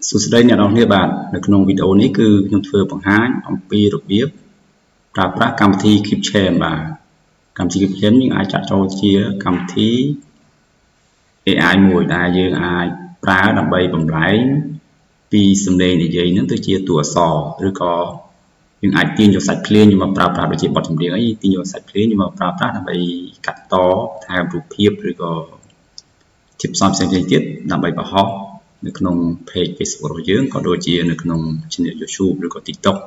សួស្តីអ្នកនរគ្នាបាទនៅក្នុងវីដេអូនេះគឺខ្ញុំធ្វើបង្ហាញអំពីរបៀបប្រើប្រាស់កម្មវិធី Clipchamp បាទកម្មវិធី Clipchamp យើងអាចចាត់ចូលជាកម្មវិធី AI មួយដែលយើងអាចប្រើដើម្បីបំប្លែងពីសំឡេងនិយាយនឹងទៅជាតួអក្សរឬក៏យើងអាចទាញយកសាច់ភ្លេងមកប្រើប្រាស់ដូចជាបទចម្រៀងអីទាញយកសាច់ភ្លេងមកប្រើប្រាស់ដើម្បីកាត់តថែមរូបភាពឬក៏ជាផ្សំផ្សេងៗទៀតដើម្បីបង្ហោះនៅក្នុង page Facebook របស់យើងក៏ដូចជានៅក្នុង channel YouTube ឬក៏ TikTok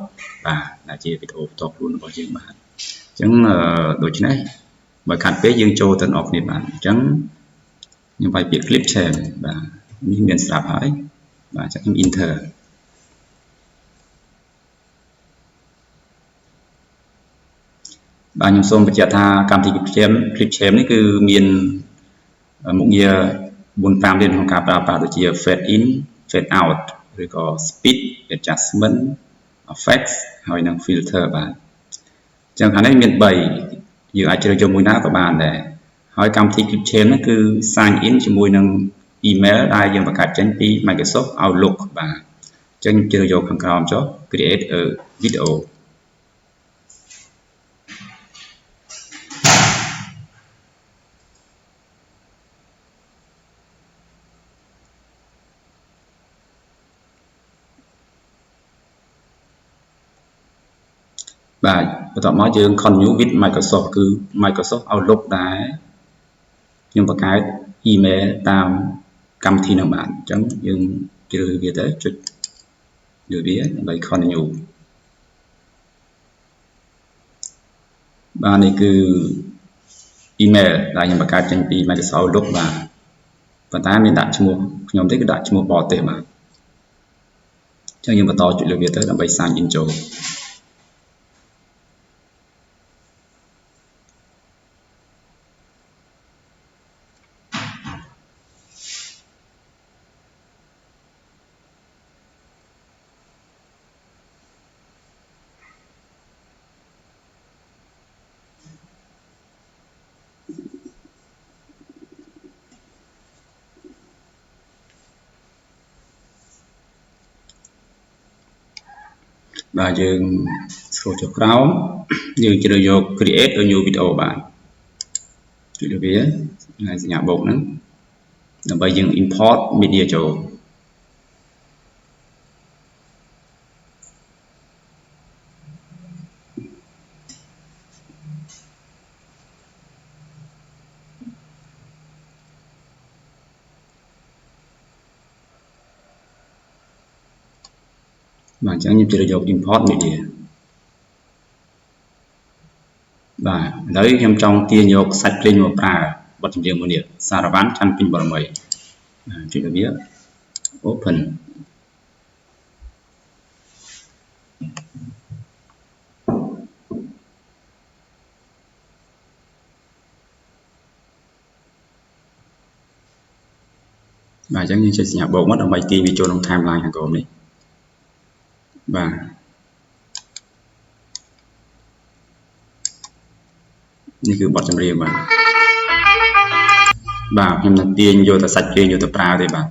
បាទដែលជាវីដេអូបន្តខ្លួនរបស់យើងបាទអញ្ចឹងដូច្នេះបើខាត់ពេកយើងចូលទៅអស់គ្នាបាទអញ្ចឹងខ្ញុំបាយពាក្យ Clipchamp បាទនេះមានស្រាប់ហើយបាទអញ្ចឹងខ្ញុំ enter បាទខ្ញុំសូមបញ្ជាក់ថាកម្មវិធី Clipchamp នេះគឺមានមុខងារ4-5 ទៀតក្នុងការប្រើប្រាស់ដូចជា fade in fade out ឬក៏ speed adjustment effects ហើយនិង filter បាទអញ្ចឹងខាងនេះមាន3យើងអាចជ្រើសយកមួយណាក៏បានដែរហើយកម្មវិធី Clipchamp នេះគឺ sign in ជាមួយនឹង email ដែលយើងបង្កើតចេញពី Microsoft Outlook បាទអញ្ចឹងជ្រើសយកខាងក្រោមចុះ create a videoបាទបន្ទាប់មកយើង continue with Microsoft គឺ Microsoft Outlook ដែរខ្ញុំបង្កើត email តាមកម្មវិធីនឹងបាទអញ្ចឹងយើងជ្រើសវាទៅចុចលើវាដើម្បី continue បាទនេះគឺ email ដែលខ្ញុំបង្កើតចេញពី Microsoft Outlook បាទប៉ុន្តែមានដាក់ឈ្មោះខ្ញុំទេគឺដាក់ឈ្មោះបរទេសបាទអញ្ចឹងយើងបន្តចុចលើវាទៅដើម្បី sign in ចូលបាទយើង scroll ចុះក្រោមយើងជ្រើសយក create a new video បាទចុចលើវាហើយសញ្ញាបូកហ្នឹងដើម្បីយើង import media ចូលបាទអញ្ចឹងខ្ញុំជ្រើសយក import media បាទឥឡូវខ្ញុំចង់ទាញយកសាច់ភ្លេងមកប្រើបទចម្រៀងមួយនេះសារវ៉ាន់ច័ន្ទពេញបរមីចុចលើវា open បាទអញ្ចឹងយើងចុចសញ្ញាបូកមកដើម្បីទាញវាចូលក្នុង timeline ខាងក្រោមនេះបាទនេះគឺបទចម្រៀងបាទខ្ញុំនឹងទាញយកតែសាច់ភ្លេងយកទៅប្រើទេបាទអ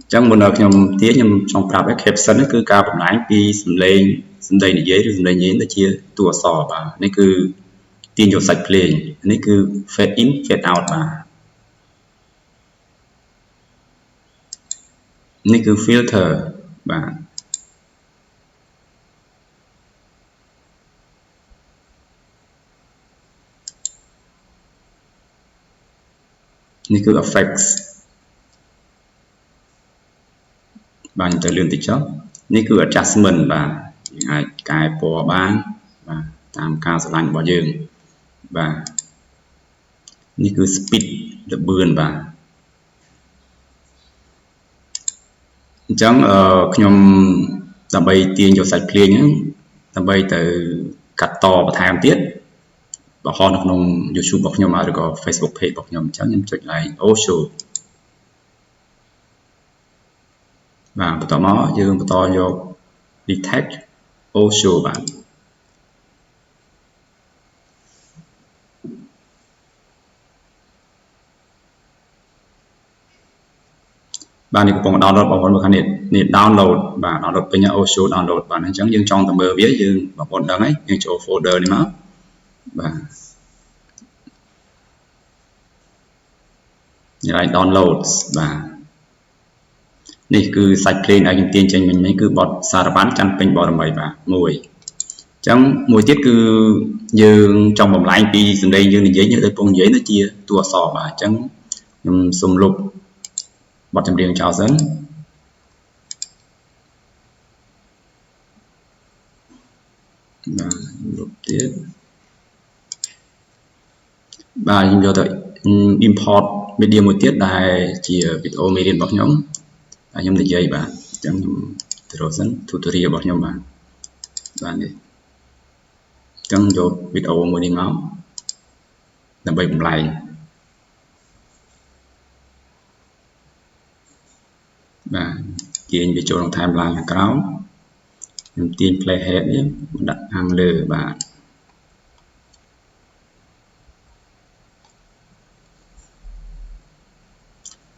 ញ្ចឹងមុនដល់ខ្ញុំទាញខ្ញុំចង់ប្រាប់ឲ្យ caption គឺការបំលែងពីសំឡេងនិយាយឬសំឡេងនិយាយទៅជាតួអក្សរបាទនេះគឺទាញយកសាច់ភ្លេងនេះគឺ fade in fade out បាទនេះគឺ filter បាទនេះគឺ effects បាទខ្ញុំទៅលឿនតិចចុះនេះគឺ adjustment បាទយើងអាចកែពណ៌បានបាទតាមការស្រឡាញ់របស់យើងបាទនេះគឺ speed ល្បឿនបាទអញ្ចឹងខ្ញុំដើម្បីទាញយកសាច់ភ្លេងហ្នឹងដើម្បីទៅកាត់តបន្ថែមទៀតបង្ហោះនៅក្នុង YouTube របស់ខ្ញុំឬក៏ Facebook page របស់ខ្ញុំអញ្ចឹងខ្ញុំចុចឡើង show បាទបន្តមកយើងបន្តយក detect show បាទ bạn này cũng download bảo môn này download và download bên nhà Osho download bạn anh chẳng dương trong tầm bờ viết dương bảo môn đăng ấy nhưng chỗ folder này mà và như này download vàនេះគឺសាច់ភ្លេងដែលខ្ញុំទាញចេញមិញគឺបទសារបានច័ន្ទពេញបរមីបាទមួយអញ្ចឹងមួយទៀតគឺយើងចង់បំលែងពីសម្លេងយើងនិយាយទៅពងនិយាយទៅជាតួអក្សរបាទអញ្ចឹងខ្ញុំសូមលុបបទចម្រៀងចោលសិនបាទលុបទៀតបាទខ្ញុំយកទៅ import media មួយទៀតដែលជាវីដេអូមេរៀនរបស់ខ្ញុំហើយខ្ញុំនិយាយបាទអញ្ចឹងខ្ញុំទៅរកសិន tutorial របស់ខ្ញុំបាទនេះអញ្ចឹងយកវីដេអូមួយនេះមកដើម្បីបំលែងបាទទាញវាចូលក្នុង timeline ខាងក្រោមខ្ញុំទាញ playhead នេះដាក់ខាងលើបាទ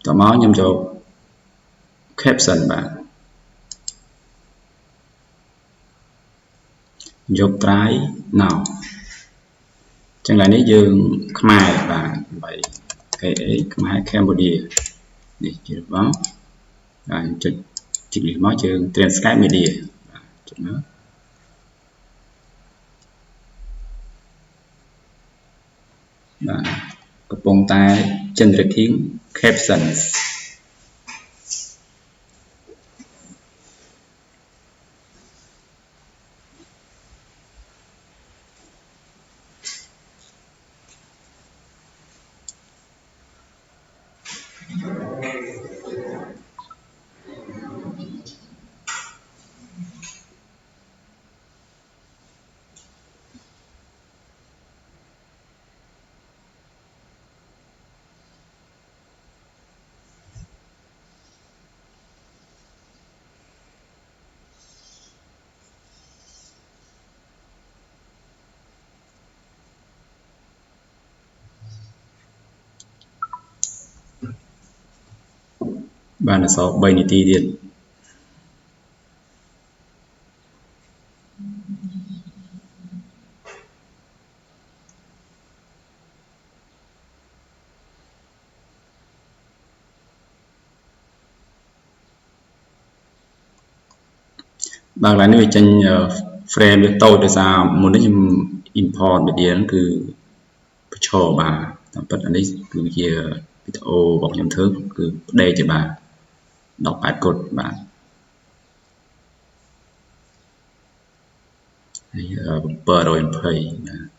តមកខ្ញុំយក caption បាទយក try now ចឹងឡើយនេះយើងខ្មែរបាទ8 KA ខ្មែរ Cambodia នេះជារបស់ហើយចុចនេះមកយើង transcribe media បាទចុចមកបាទកំពុងតែ generating captions បានអក្សរ3នាទីទៀតបាទឡើយនេះវាចេញ frame វាតូចដោយសារមុននេះខ្ញុំ import media ហ្នឹងគឺប្រឈរបាទតាមពិតអានេះគឺជាវីដេអូរបស់ខ្ញុំធ្វើគឺផ្ដេកទេបាទ18កុដបាទហើយ720ណា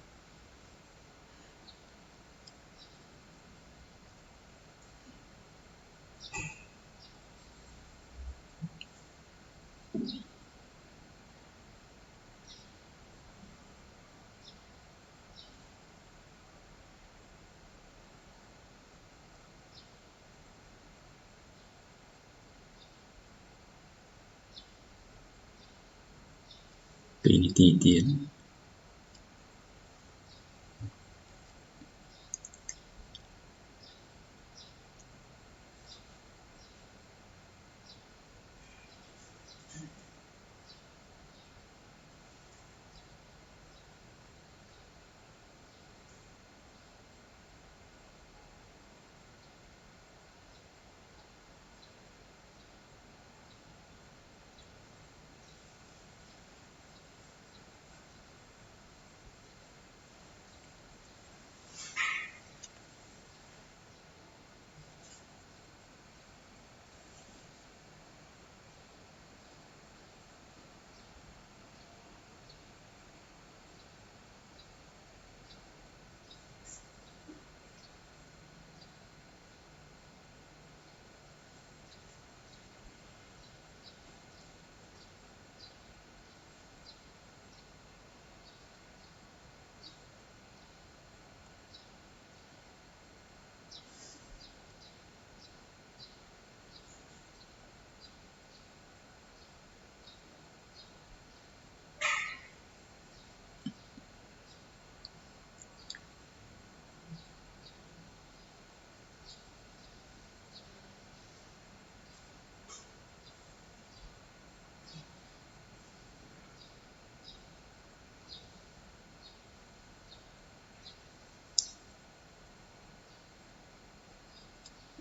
2នាទីទៀត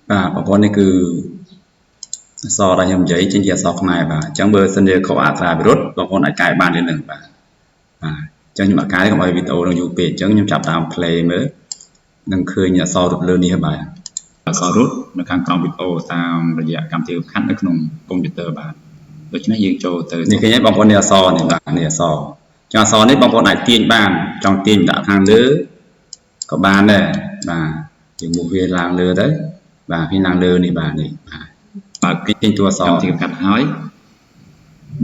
bà con này cứ so ra nhầm giấy trên kia so này bà chẳng bơ sân địa khẩu ả ra rốt bà con lại cài bàn lên nâng bà chẳng nhưng mà cái không ai video nó dùng bể chẳng nhưng chạp đàm play mới nâng khơi nhà so rút lên đi hả bà so rút nó kháng trong video tamระยะcảm tiêu khăn ở trong computer bà được chứ nó dương cho từนี่คือบางคนเนี่ยซอนี่บางเนี่ยซอจังซอนี่บางคนไหนเตียนบ้านจองเตียนđãทางเลือก็บ้านเนี่ยbàอยู่หมู่เวียนลางเรือđấy bàพี่นางเรือนี่bàนี่bà cái trênตัวซอที่กัดหาย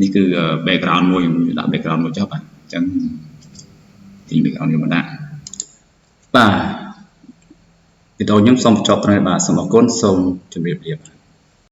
นี่คือ background มวยđã background มวยcho bà chẳng thì background นี่มันได้bà video nhóm xong chọn này bà xong một con xong chuẩn bị